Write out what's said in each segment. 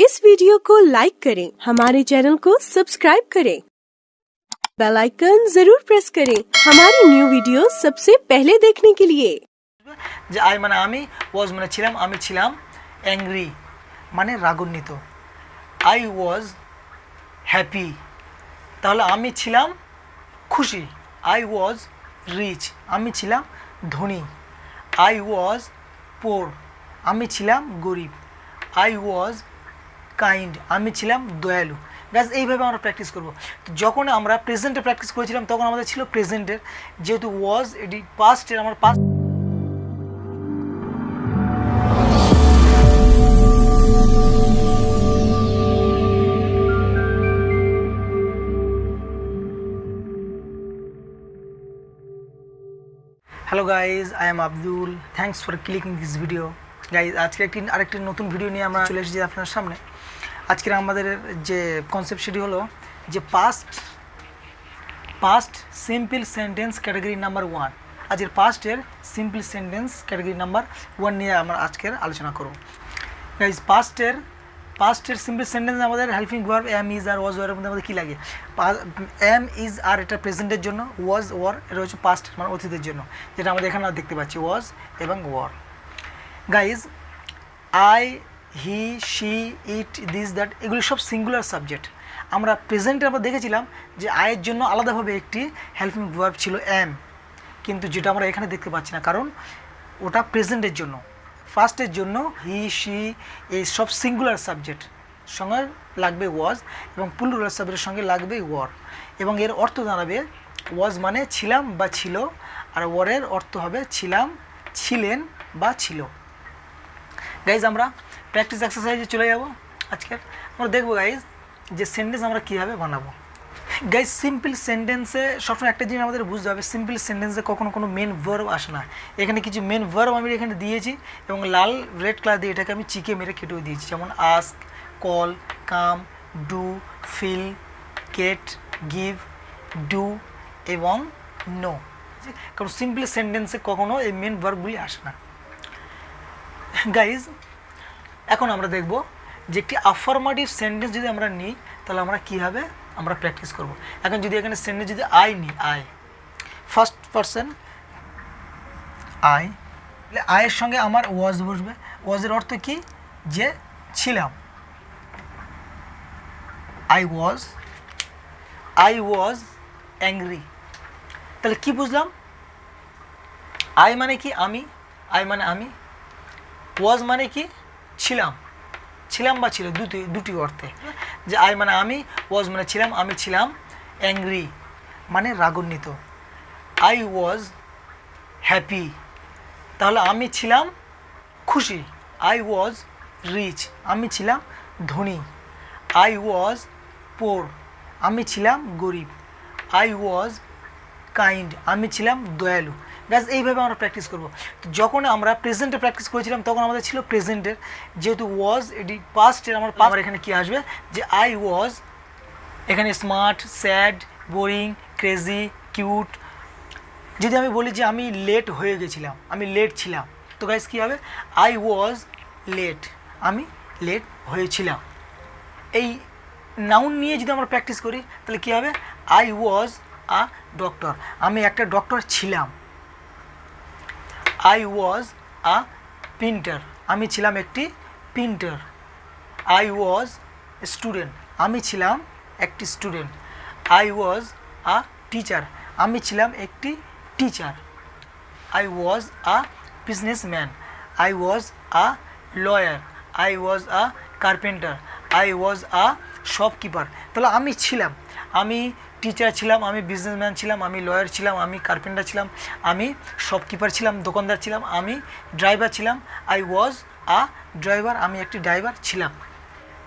इस वीडियो को लाइक करें, हमारे चैनल को सब्सक्राइब करें, बेल आइकन जरूर प्रेस करें हमारी न्यू वीडियो सबसे पहले देखने के लिए। যে আই মানে আমি, ওয়াজ মানে ছিলাম, আমি ছিলাম, অ্যাংরি মানে রাগান্বিত, আই ওয়াজ হ্যাপি তাহলে আমি ছিলাম খুশি, আই ওয়াজ রিচ আমি ছিলাম ধনী, আই ওয়াজ পোর আমি ছিলাম গরিব, আই ওয়াজ কাইন্ড আমি ছিলাম দয়ালু। গাইস এইভাবে আমরা প্র্যাকটিস করবো। তো যখন আমরা প্রেজেন্টে প্র্যাকটিস করেছিলাম তখন আমাদের ছিল প্রেজেন্টের, যেহেতু ওয়াজ এটি পাস্টের, আমার past. Hello guys, I am Abdul, thanks for clicking this video. Guys আজকে আরেকটি নতুন ভিডিও নিয়ে আমরা চলে এসেছি আপনার সামনে। আজকের আমাদের যে কনসেপ্ট সেটি হলো যে past simple sentence category number 1। আজকের পাস্টের সিম্পল সেন্টেন্স ক্যাটাগরি নাম্বার 1 নিয়ে আমরা আজকের আলোচনা করব। গাইজ পাস্টের সিম্পল সেন্টেন্স আমাদের হেল্পিং ভার্ব এম ইজ আর ওয়াজ ওয়ারের মধ্যে আমাদের কী লাগে? এম ইজ আর এটা প্রেজেন্টের জন্য, ওয়াজ ওয়ার এটা হচ্ছে পাস্ট মানে অতীতের জন্য, যেটা আমাদের এখানে দেখতে পাচ্ছি ওয়াজ এবং were. Guys I, he, she, it, this, that এগুলি সব সিঙ্গুলার সাবজেক্ট। আমরা প্রেজেন্টে আমরা দেখেছিলাম যে আয়ের জন্য আলাদাভাবে একটি হেল্পিং ভার্ব ছিল এম, কিন্তু যেটা আমরা এখানে দেখতে পাচ্ছি না, কারণ ওটা প্রেজেন্টের জন্য। ফার্স্টের জন্য হি, শি এই সব সিঙ্গুলার সাবজেক্ট সঙ্গে লাগবে ওয়াজ, এবং প্লুরাল সাবজেক্টের সঙ্গে লাগবে ওয়ার, এবং এর অর্থ দাঁড়াবে ওয়াজ মানে ছিলাম বা ছিল, আর ওয়ারের অর্থ হবে ছিলাম, ছিলেন বা ছিল। গাইজ আমরা প্র্যাকটিস এক্সারসাইজে চলে যাব। আজকের আমরা দেখবো গাইজ যে সেন্টেন্স আমরা কীভাবে বানাবো। গাইজ সিম্পল সেন্টেন্সে সবসময় একটা জিনিস আমাদের বুঝতে হবে, সিম্পল সেন্টেন্সে কখনো কোনো মেন ভার্ব আসে না। এখানে কিছু মেন ভার্ব আমি এখানে দিয়েছি, এবং লাল রেড কালার দিয়ে এটাকে আমি চিকে মেরে কেটেও দিয়েছি, যেমন ask, call, come, do, feel, get, give, do এবং নো। কারণ সিম্পল সেন্টেন্সে কখনো এই মেন ভার্বগুলি আসে না। গাইজ এখন আমরা দেখব যে একটি আফার্মেটিভ সেন্টেন্স যদি আমরা নিই তাহলে আমরা কীভাবে আমরা প্র্যাকটিস করব। এখন যদি এখানে সেন্টেন্স যদি আই নিই, আই ফার্স্ট পারসন আই, আয়ের সঙ্গে আমার ওয়াজ বসবে। ওয়াজের অর্থ কি? যে ছিলাম, আই ওয়াজ অ্যাংরি। তাহলে কি বুঝলাম? আই মানে কি? আমি, আই মানে আমি, ওয়াজ মানে কি? ছিলাম বা ছিল, দুটি অর্থে। যে আই মানে আমি, ওয়াজ মানে ছিলাম, আমি ছিলাম, অ্যাংরি মানে রাগান্বিত, আই ওয়াজ হ্যাপি তাহলে আমি ছিলাম খুশি, আই ওয়াজ রিচ আমি ছিলাম ধনী, আই ওয়াজ পোর আমি ছিলাম গরিব, আই ওয়াজ কাইন্ড আমি ছিলাম দয়ালু। ব্যাস এইভাবে আমরা প্র্যাকটিস করব। তো যখন আমরা প্রেজেন্টে প্র্যাকটিস করেছিলাম তখন আমাদের ছিল প্রেজেন্টের, যেহেতু ওয়াজ এটি পাস্টের, আমার এখানে কী আসবে যে আই ওয়াজ এখানে smart, sad, boring, crazy, cute. যদি আমি বলি যে আমি লেট হয়ে গেছিলাম, আমি লেট ছিলাম, তো গাইস কী হবে? আই ওয়াজ লেট আমি লেট হয়েছিলাম। এই নাউন নিয়ে যদি আমরা প্র্যাকটিস করি তাহলে কী হবে? আই ওয়াজ আ ডক্টর আমি একটা ডক্টর ছিলাম, আই ওয়াজ আ প্রিন্টার আমি ছিলাম একটি প্রিন্টার, আই ওয়াজ স্টুডেন্ট আমি ছিলাম একটি student, I was a teacher আমি ছিলাম একটি teacher, I was a businessman I was a lawyer, I was a carpenter I was a shopkeeper. তাহলে আমি ছিলাম, আমি টিচার ছিলাম, আমি বিজনেসম্যান ছিলাম, আমি লয়ার ছিলাম, আমি কার্পেন্টার ছিলাম, আমি শপকিপার ছিলাম, দোকানদার ছিলাম, আমি ড্রাইভার ছিলাম, আই ওয়াজ আ ড্রাইভার আমি একটি ড্রাইভার ছিলাম।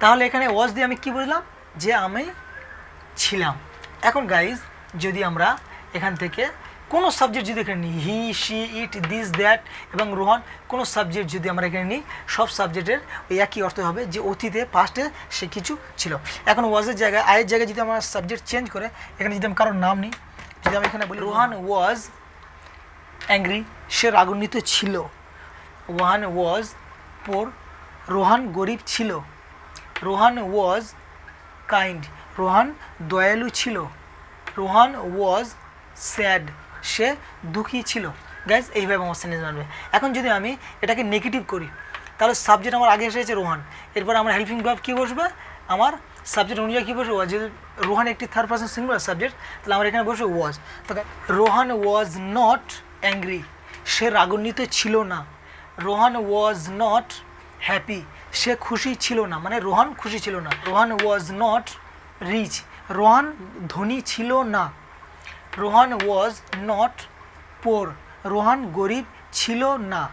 তাহলে এখানে ওয়াজ দিয়ে আমি কি বুঝলাম? যে আমি ছিলাম। এখন গাইজ যদি আমরা এখান থেকে কোনো সাবজেক্ট যদি এখানে নিই, হি, শি, ইট, দিস, দ্যাট এবং রোহন, কোনো সাবজেক্ট যদি আমরা এখানে নিই, সব সাবজেক্টের ওই একই অর্থ হবে যে অতীতে পাস্টে সে কিছু ছিল। এখন ওয়াজের জায়গায়, আয়ের জায়গায় যদি আমরা সাবজেক্ট চেঞ্জ করে এখানে যদি আমি কারোর নাম নিই, যদি আমি এখানে বলি রোহান ওয়াজ অ্যাংরি সে রাগান্বিত ছিল, ওয়ান ওয়াজ পোর রোহান গরিব ছিল, রোহান ওয়াজ কাইন্ড, রোহান দয়ালু ছিল। রোহান ওয়াজ স্যাড, সে দুঃখী ছিল। গাইজ এইভাবে আমার সেন্টেন্স বানবে। এখন যদি আমি এটাকে নেগেটিভ করি তাহলে সাবজেক্ট আমার আগে এসেছে রোহান, এরপর আমার হেল্পিং ভার্ব কী বসবে, আমার সাবজেক্ট অনুযায়ী কী বসবে ওয়াজ। যদি রোহান একটি থার্ড পারসন সিঙ্গুলার সাবজেক্ট তাহলে আমার এখানে বসবে ওয়াজ। তো রোহান ওয়াজ নট অ্যাংরি, সে রাগান্বিত ছিল না। রোহান ওয়াজ নট হ্যাপি, সে খুশি ছিল না, মানে রোহান খুশি ছিল না। Rohan was not rich, Rohan ধনী ছিল না। Rohan was not poor, Rohan গরিব ছিল না।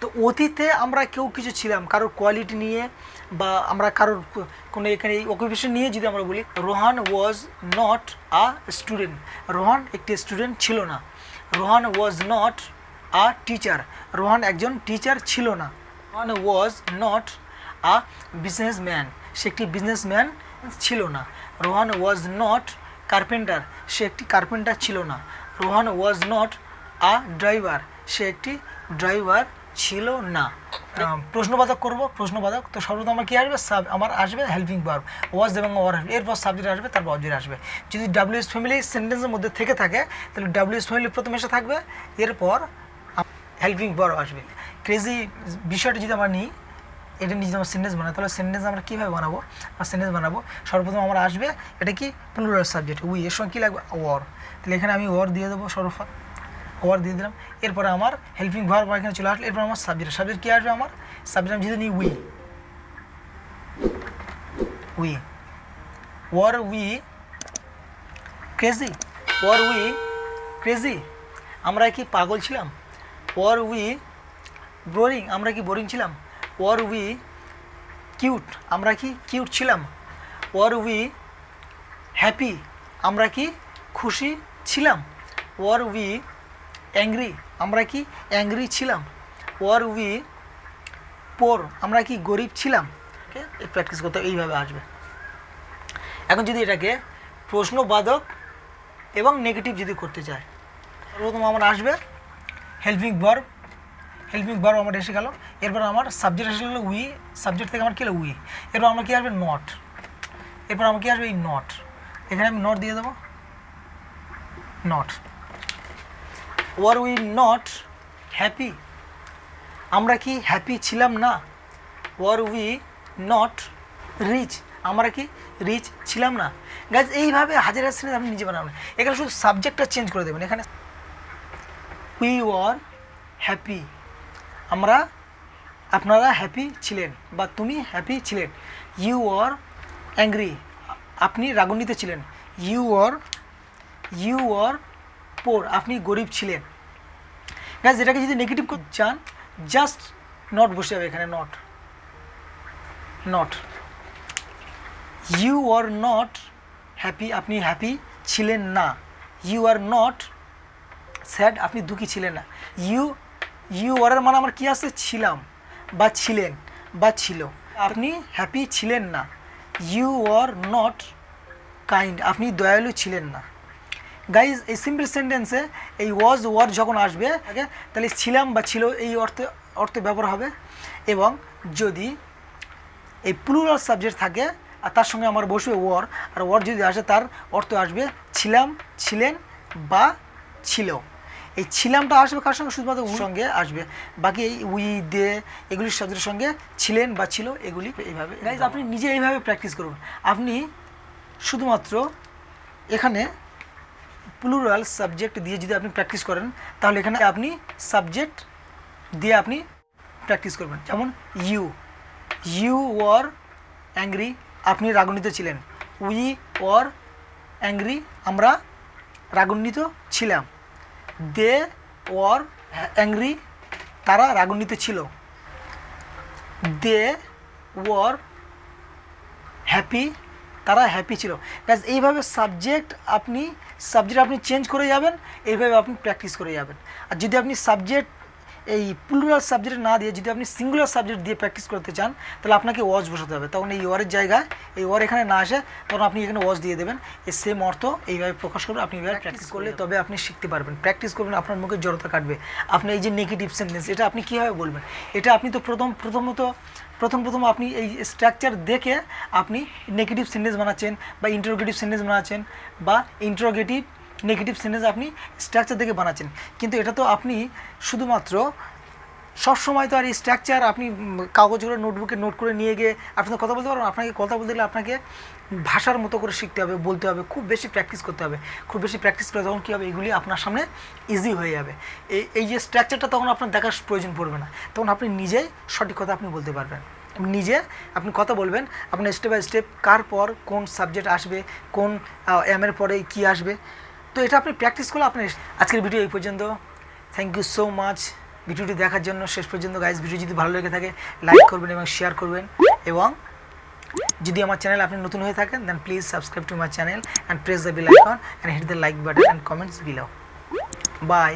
তো অতীতে আমরা কেউ কিছু ছিলাম কারোর কোয়ালিটি নিয়ে বা আমরা কারোর কোনো এখানে অকুপেশন নিয়ে যদি আমরা বলি, Rohan was not a student, Rohan একটি স্টুডেন্ট ছিল না। Rohan was not a teacher, Rohan একজন টিচার ছিল না। Rohan was not a businessman, সে একটি বিজনেসম্যান ছিল না। রোহান ওয়াজ নট কার্পেন্টার, সে একটি কার্পেন্টার ছিল না। Rohan was not a driver, সে একটি ড্রাইভার ছিল না। প্রশ্নবাদক করব, প্রশ্নবাদক। তো সর্বপ্রথম আমার কী আসবে, আমার আসবে হেল্পিং ভার্ব ওয়াজ এবং ওয়ার আসবে, এরপর সাবজেক্ট আসবে, তারপর অবজেক্ট আসবে। যদি ডাব্লিউএস ফ্যামিলি সেন্টেন্সের মধ্যে থেকে থাকে তাহলে ডাব্লিউএস ফ্যামিলি প্রথমে এসে থাকবে, এরপর হেল্পিং ভার্ব আসবে। ক্রেজি বিষয়টা যদি আমরা নিই, এটা নিয়ে যদি আমরা সেন্টেন্স বানাই তাহলে সেন্টেন্স আমরা কীভাবে বানাবো, আর সেন্টেন্স বানাবো সর্বপ্রথম আমার আসবে এটা কি প্লুরাল সাবজেক্ট উই, এর সঙ্গে কী লাগবে ওয়ার। তাহলে এখানে আমি ওয়ার দিয়ে দেবো, ওয়ার দিয়ে দিলাম। এরপরে আমার হেল্পিং ভার্ব এখানে চলে আসলো, এরপর আমার সাবজেক্ট, সাবজেক্ট কী আসবে আমার সাবজেক্ট আমি যদি নিই we, we were we crazy, were we crazy, আমরা কি পাগল ছিলাম। ওয়ার উই বোরিং, আমরা কি বোরিং ছিলাম। ওয়ার উই কিউট, আমরা কি কিউট ছিলাম। ওয়ার উই হ্যাপি, আমরা কি খুশি ছিলাম। ওয়ার উই অ্যাংরি, আমরা কি অ্যাংরি ছিলাম। ওয়ার উই পোর, আমরা কি গরিব ছিলাম। ওকে, প্র্যাকটিস করতে এইভাবে আসবে। এখন যদি এটাকে প্রশ্নবাদক এবং নেগেটিভ যদি করতে চায়, প্রথম আমার আসবে হেল্পিং ভার্ব, হেল্পিং ভার্ব আমার এসে গেল। এরপর আমার সাবজেক্ট এসে গেলো উই, সাবজেক্ট থেকে আমার কী হলো উই। এরপর আমার কী আসবে নট, এরপর আমার কী আসবে এই নট, এখানে আমি নট দিয়ে দেবো not. Were we not happy, আমরা কি হ্যাপি ছিলাম না। ওয়ার উই নট রিচ, আমরা কি রিচ ছিলাম না। গাইজ এইভাবে হাজার হাজার আপনি নিজে বানাবেন। এখানে শুধু সাবজেক্টটা চেঞ্জ করে দেবেন। এখানে উই ওয়ার হ্যাপি, আমরা আপনারা হ্যাপি ছিলেন বা তুমি হ্যাপি ছিলেন। ইউ আর অ্যাংরি, আপনি রাগান্বিত ছিলেন। ইউ আর পোর, আপনি গরিব ছিলেন। গাইজ এটাকে যদি নেগেটিভ করতে চান জাস্ট নট বসে যাবে এখানে, not not. You are not happy, আপনি হ্যাপি ছিলেন না। ইউ আর নট স্যাড, আপনি দুঃখী ছিলেন না। ইউ আর মানে আমার কী আসছে ছিলাম বা ছিলেন বা ছিল, আপনি হ্যাপি ছিলেন না। ইউ আর নট কাইন্ড, আপনি দয়ালু ছিলেন না। গাইজ এই সিম্পল সেন্টেন্সে এই ওয়াজ ওয়ার যখন আসবে তাহলে ছিলাম বা ছিল এই অর্থে ব্যবহার হবে। এবং যদি এই প্লুরাল সাবজেক্ট থাকে আর তার সঙ্গে আমার বসবে ওয়ার, আর ওয়ার যদি আসে তার অর্থ আসবে ছিলাম, ছিলেন বা ছিল। এই ছিলামটা আসবে কার সঙ্গে, শুধুমাত্র সঙ্গে আসবে। বাকি এই উই দে এগুলির সাবজেক্টের সঙ্গে ছিলেন বা ছিল এগুলি এইভাবে। গাইজ আপনি নিজে এইভাবে প্র্যাকটিস করুন। আপনি শুধুমাত্র এখানে প্লুরাল সাবজেক্ট দিয়ে যদি আপনি প্র্যাকটিস করেন তাহলে এখানে আপনি সাবজেক্ট দিয়ে আপনি প্র্যাকটিস করবেন। যেমন ইউ ওয়ার অ্যাংরি, আপনি রাগান্বিত ছিলেন। উই ওয়ার অ্যাংরি, আমরা রাগান্বিত ছিলাম। দে ওয়ার অ্যাংরি, তারা রাগান্বিত ছিল। দে ওয়ার হ্যাপি, তারা হ্যাপি ছিল। গাইজ এইভাবে সাবজেক্ট আপনি চেঞ্জ করে যাবেন, এইভাবে আপনি প্র্যাকটিস করে যাবেন। আর যদি আপনি সাবজেক্ট এই প্লুরাল সাবজেক্ট না দিয়ে যদি আপনি সিঙ্গুলার সাবজেক্ট দিয়ে প্র্যাকটিস করতে চান তাহলে আপনাকে ওয়াজ বসাতে হবে। তখন এই ওয়ারের জায়গায় এই ওয়ার এখানে না আসে, তখন আপনি এখানে ওয়াজ দিয়ে দেবেন। এই সেম অর্থ এইভাবে প্রকাশ করবেন। আপনি এইভাবে প্র্যাকটিস করলে তবে আপনি শিখতে পারবেন। প্র্যাকটিস করবেন, আপনার মুখে জড়তা কাটবে। আপনি এই যে নেগেটিভ সেন্টেন্স এটা আপনি কীভাবে বলবেন, এটা আপনি তো প্রথম আপনি এই স্ট্রাকচার দেখে আপনি নেগেটিভ সেন্টেন্স বানাচ্ছেন বা ইন্টারোগেটিভ সেন্টেন্স বানাচ্ছেন বা ইন্টারোগেটিভ নেগেটিভ সেন্টেন্স আপনি স্ট্রাকচার দেখে বানাচ্ছেন। কিন্তু এটা তো আপনি শুধুমাত্র সবসময় তো আর এই স্ট্রাকচার আপনি কাগজগুলো নোটবুকে নোট করে নিয়ে গিয়ে আপনি তো কথা বলতে পারবেন। আপনাকে কথা বলতে গেলে আপনাকে ভাষার মতো করে শিখতে হবে, বলতে হবে, খুব বেশি প্র্যাকটিস করতে হবে। খুব বেশি প্র্যাকটিস করে তখন কী হবে, এগুলি আপনার সামনে ইজি হয়ে যাবে। এই যে স্ট্রাকচারটা তখন আপনার দেখার প্রয়োজন পড়বে না, তখন আপনি নিজেই সঠিক কথা আপনি বলতে পারবেন। নিজে আপনি কথা বলবেন, আপনার স্টেপ বাই স্টেপ কার পর কোন সাবজেক্ট আসবে, কোন এর পরে কী আসবে, তো এটা আপনি প্র্যাকটিস করলে আপনার। আজকের ভিডিও এই পর্যন্ত। থ্যাংক ইউ সো মাচ ভিডিওটি দেখার জন্য শেষ পর্যন্ত। গাইজ, ভিডিও যদি ভালো লেগে থাকে লাইক করবেন এবং শেয়ার করবেন, এবং যদি আমার চ্যানেল আপনি নতুন হয়ে থাকেন then please subscribe to my channel and press the bell icon and hit the like button and comments below. By.